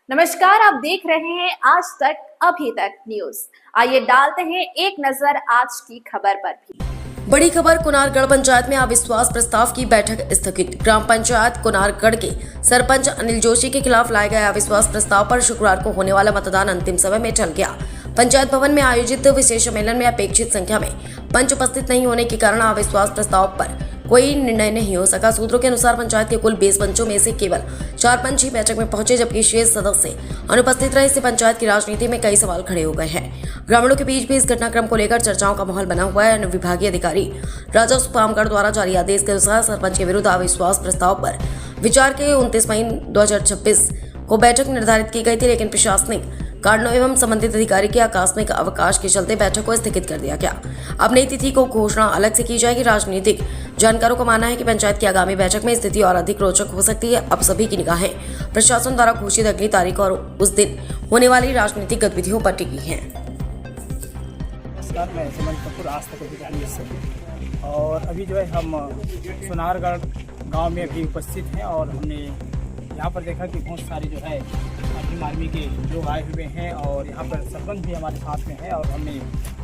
नमस्कार, आप देख रहे हैं आज तक अभी तक न्यूज। आइए डालते हैं एक नजर आज की खबर पर भी। बड़ी खबर, कुनारगढ़ पंचायत में अविश्वास प्रस्ताव की बैठक स्थगित। ग्राम पंचायत कुनारगढ़ के सरपंच अनिल जोशी के खिलाफ लाए गए अविश्वास प्रस्ताव पर शुक्रवार को होने वाला मतदान अंतिम समय में टल गया। पंचायत भवन में आयोजित विशेष सम्मेलन में अपेक्षित संख्या में पंच उपस्थित नहीं होने के कारण अविश्वास प्रस्ताव पर कोई निर्णय नहीं हो सका। सूत्रों के अनुसार पंचायत के कुल 20 पंचों में से केवल 4 पंच ही बैठक में पहुंचे, जबकि शेष सदस्य अनुपस्थित रहे। इससे पंचायत की राजनीति में कई सवाल खड़े हो गए हैं। ग्रामीणों के बीच भी इस घटनाक्रम को लेकर चर्चाओं का माहौल बना हुआ है। विभागीय अधिकारी राजस्व पामगढ़ द्वारा जारी आदेश के अनुसार सरपंच के विरुद्ध अविश्वास प्रस्ताव पर विचार के 29 मई 2026 को बैठक निर्धारित की गई थी, लेकिन प्रशासनिक कारणों एवं संबंधित अधिकारी के आकस्मिक अवकाश के चलते बैठक को स्थगित कर दिया गया। अब नई तिथि को घोषणा अलग से की जाएगी। राजनीतिक जानकारों का मानना है कि पंचायत की आगामी बैठक में स्थिति और अधिक रोचक हो सकती है। अब सभी की निगाहें प्रशासन द्वारा घोषित अगली तारीख और उस दिन होने वाली राजनीतिक गतिविधियों पर टिकी हैं। नमस्कार, मैं सुमन कपूर, आज तक अधिकारी से। और अभी जो है हम सुनारगढ़ गांव में अभी उपस्थित हैं और हमने यहाँ पर देखा कि बहुत सारे जो है भीम आर्मी के लोग आए हुए हैं और यहाँ पर सरपंच भी हमारे साथ में है। और हमने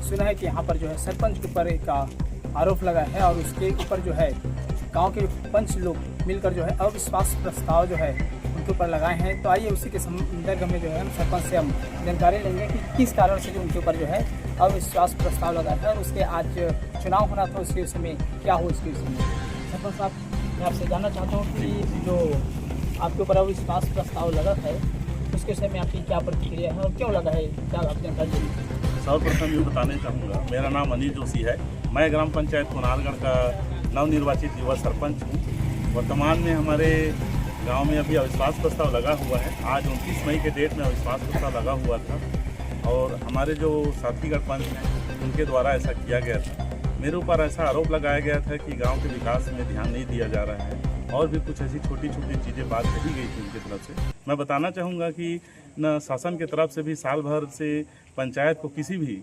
सुना है कि यहाँ पर जो है सरपंच के ऊपर एक आरोप लगा है और उसके ऊपर जो है गांव के पंच लोग मिलकर जो है अविश्वास प्रस्ताव जो है उनके ऊपर लगाए हैं। तो आइए उसी के संदर्भ में जो है हम सरपंच से हम जानकारी लेंगे कि किस कारण से जो उनके ऊपर जो है अविश्वास प्रस्ताव लगा है और उसके आज चुनाव होना था, उसके विषय में क्या हो इसके विषय में। सरपंच साहब, मैं आपसे जानना चाहता हूँ कि जो आपके ऊपर अविश्वास प्रस्ताव लगा है उसके विषय में आपकी क्या प्रतिक्रिया है और क्यों लगा है, क्या आप जानकारी देंगे? सर्वप्रथम ये बताना चाहूँगा, मेरा नाम अनिल जोशी है। मैं ग्राम पंचायत कुनारगढ़ का नवनिर्वाचित युवा सरपंच हूँ। वर्तमान में हमारे गांव में अभी अविश्वास प्रस्ताव लगा हुआ है। आज 29 मई के डेट में अविश्वास प्रस्ताव लगा हुआ था और हमारे जो साथीगढ़ पंच हैं उनके द्वारा ऐसा किया गया था। मेरे ऊपर ऐसा आरोप लगाया गया था कि गांव के विकास में ध्यान नहीं दिया जा रहा है और भी कुछ ऐसी छोटी छोटी चीज़ें बात कही गई थी उनकी तरफ से। मैं बताना चाहूँगा कि न शासन के तरफ से भी साल भर से पंचायत को किसी भी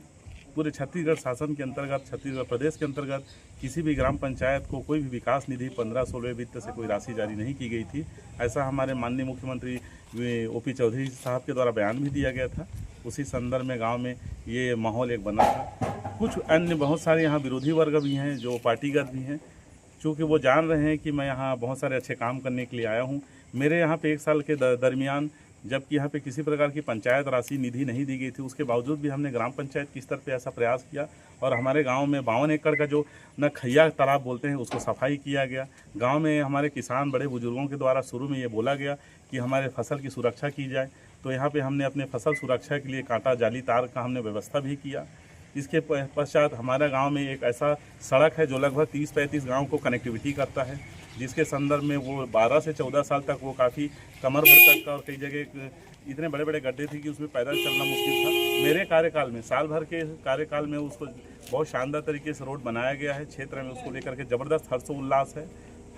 पूरे छत्तीसगढ़ शासन के अंतर्गत, छत्तीसगढ़ प्रदेश के अंतर्गत किसी भी ग्राम पंचायत को कोई भी विकास निधि 15-16 वित्त से कोई राशि जारी नहीं की गई थी। ऐसा हमारे माननीय मुख्यमंत्री OP चौधरी साहब के द्वारा बयान भी दिया गया था। उसी संदर्भ में गांव में ये माहौल एक बना था। कुछ अन्य बहुत सारे यहाँ विरोधी वर्ग भी हैं जो पार्टीगत भी हैं, चूँकि वो जान रहे हैं कि मैं यहाँ बहुत सारे अच्छे काम करने के लिए आया हूँ। मेरे यहाँ पे 1 साल के दरमियान जबकि यहाँ पे किसी प्रकार की पंचायत राशि निधि नहीं दी गई थी, उसके बावजूद भी हमने ग्राम पंचायत के स्तर पे ऐसा प्रयास किया और हमारे गांव में 52 एकड़ का जो खैया तालाब बोलते हैं उसको सफाई किया गया। गांव में हमारे किसान बड़े बुजुर्गों के द्वारा शुरू में ये बोला गया कि हमारे फसल की सुरक्षा की जाए, तो यहाँ पर हमने अपने फसल सुरक्षा के लिए कांटा जाली तार का हमने व्यवस्था भी किया। इसके पश्चात हमारा गांव में एक ऐसा सड़क है जो लगभग 30-35 गांव को कनेक्टिविटी करता है, जिसके संदर्भ में वो 12 से 14 साल तक वो काफ़ी कमर भर तक का और कई जगह इतने बड़े बड़े गड्ढे थे कि उसमें पैदल चलना मुश्किल था। मेरे कार्यकाल में, साल भर के कार्यकाल में उसको बहुत शानदार तरीके से रोड बनाया गया है। क्षेत्र में उसको लेकर के ज़बरदस्त हर्षोल्लास है,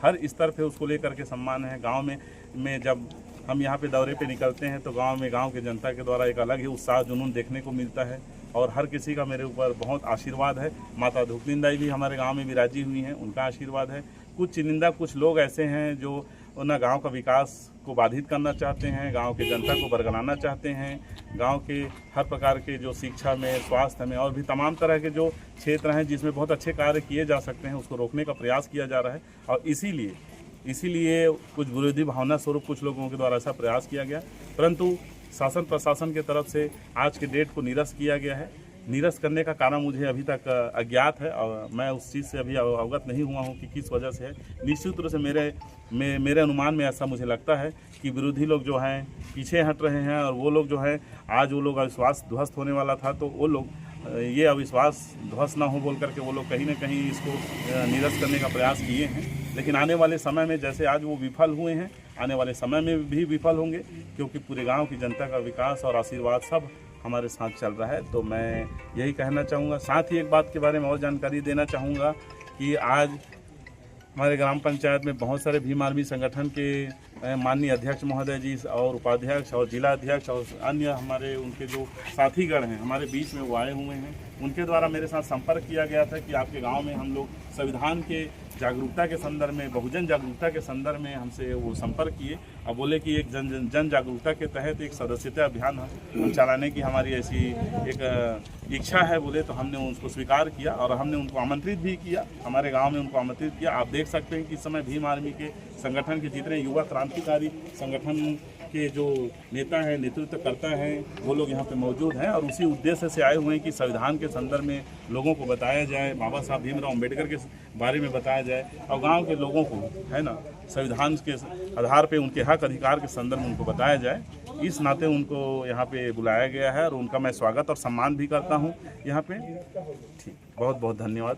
हर स्तर पे उसको लेकर के सम्मान है। गाँव में जब हम यहाँ पे दौरे पे निकलते हैं तो गांव में गांव की जनता के द्वारा एक अलग ही उत्साह जुनून देखने को मिलता है और हर किसी का मेरे ऊपर बहुत आशीर्वाद है। माता धूपनिंदाई भी हमारे गांव में विराजी हुई हैं, उनका आशीर्वाद है। कुछ चुनिंदा कुछ लोग ऐसे हैं जो ना गांव का विकास को बाधित करना चाहते हैं, गांव के जनता को बरगलाना चाहते हैं। गांव के हर प्रकार के जो शिक्षा में, स्वास्थ्य में और भी तमाम तरह के जो क्षेत्र हैं जिसमें बहुत अच्छे कार्य किए जा सकते हैं उसको रोकने का प्रयास किया जा रहा है और इसीलिए कुछ विरोधी भावना स्वरूप कुछ लोगों के द्वारा ऐसा प्रयास किया गया, परंतु शासन प्रशासन की तरफ से आज के डेट को निरस्त किया गया है। निरस्त करने का कारण मुझे अभी तक अज्ञात है और मैं उस चीज़ से अभी अवगत नहीं हुआ हूँ कि किस वजह से है। निश्चित रूप से मेरे अनुमान में ऐसा मुझे लगता है कि विरोधी लोग जो हैं पीछे हट रहे हैं और वो लोग जो है आज वो लोग अविश्वास ध्वस्त होने वाला था तो वो लोग ये अविश्वास ध्वस्त ना हो बोल करके वो लोग कहीं ना कहीं इसको निरस्त करने का प्रयास किए हैं। लेकिन आने वाले समय में जैसे आज वो विफल हुए हैं, आने वाले समय में भी विफल होंगे, क्योंकि पूरे गांव की जनता का विकास और आशीर्वाद सब हमारे साथ चल रहा है। तो मैं यही कहना चाहूँगा। साथ ही एक बात के बारे में और जानकारी देना चाहूँगा कि आज हमारे ग्राम पंचायत में बहुत सारे भीम आर्मी संगठन के माननीय अध्यक्ष महोदय जी और उपाध्यक्ष और जिला अध्यक्ष और अन्य हमारे उनके जो साथीगण हैं हमारे बीच में वो आए हुए हैं। उनके द्वारा मेरे साथ संपर्क किया गया था कि आपके गांव में हम लोग संविधान के जागरूकता के संदर्भ में, बहुजन जागरूकता के संदर्भ में हमसे वो संपर्क किए और बोले कि एक जन जागरूकता के तहत एक सदस्यता अभियान हम चलाने की हमारी ऐसी एक इच्छा है बोले, तो हमने उसको स्वीकार किया और हमने उनको आमंत्रित भी किया, हमारे गांव में उनको आमंत्रित किया। आप देख सकते हैं कि इस समय भीम आर्मी के संगठन के जितने युवा क्रांतिकारी संगठन के जो नेता हैं, नेतृत्वकर्ता हैं, वो लोग यहाँ पे मौजूद हैं और उसी उद्देश्य से आए हुए हैं कि संविधान के संदर्भ में लोगों को बताया जाए, बाबा साहब भीमराव अम्बेडकर के बारे में बताया जाए और गांव के लोगों को, है ना, संविधान के आधार पे उनके हक अधिकार के संदर्भ में उनको बताया जाए। इस नाते उनको यहाँ पे बुलाया गया है और उनका मैं स्वागत और सम्मान भी करता हूँ यहाँ पे। ठीक, बहुत बहुत धन्यवाद।